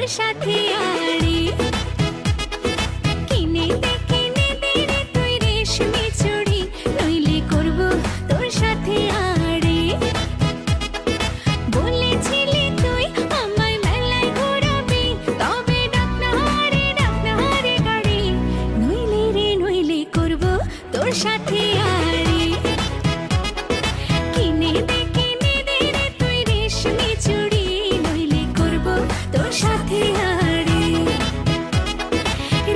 তোর সাথে আড়ি কিনে দে রে তুই রেশমি চুড়ি নইলে করব তোর সাথে আড়ি বলেছিলি তুই আমায় মেলায় ঘোরাবি তবে ডাক না রে গাড়ি নইলে করব তোর সাথে আড়ি কিনে দে রে তুই রেশমি চুড়ি নইলে করব তোর সাথে আড়ি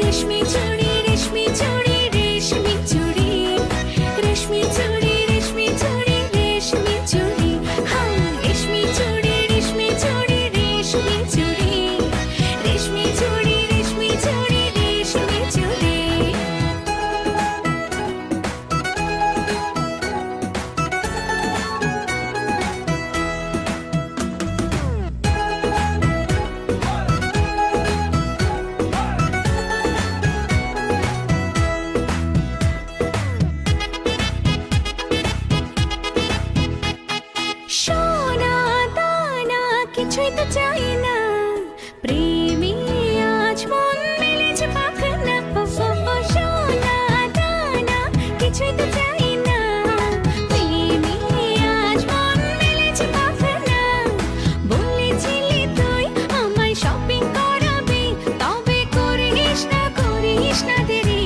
রেশমি চুড়ি রেশমি চুড়ি রেশমি চুড়ি রেশমি চুড়ি রেশমি চুড়ি রেশমি চুড়ি হাম রেশমি চুড়ি রেশমি চুড়ি রেশমি চুড়ি রেশমি চুড়ি রেশমি চুড়ি রেশমি চুড়ি সোনা দানা কিছুই তো চাই না প্রেমী আজ মন মেলেছে পাখানা সোনা দানা কিছুই তো চাই না প্রেমী আজ মন মেলেছে পাখানা বলেছিলি তুই আমায় শপিং করাবি তবে করিস না দেরি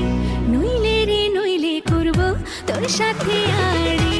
নইলে করব তোর সাথে আড়ি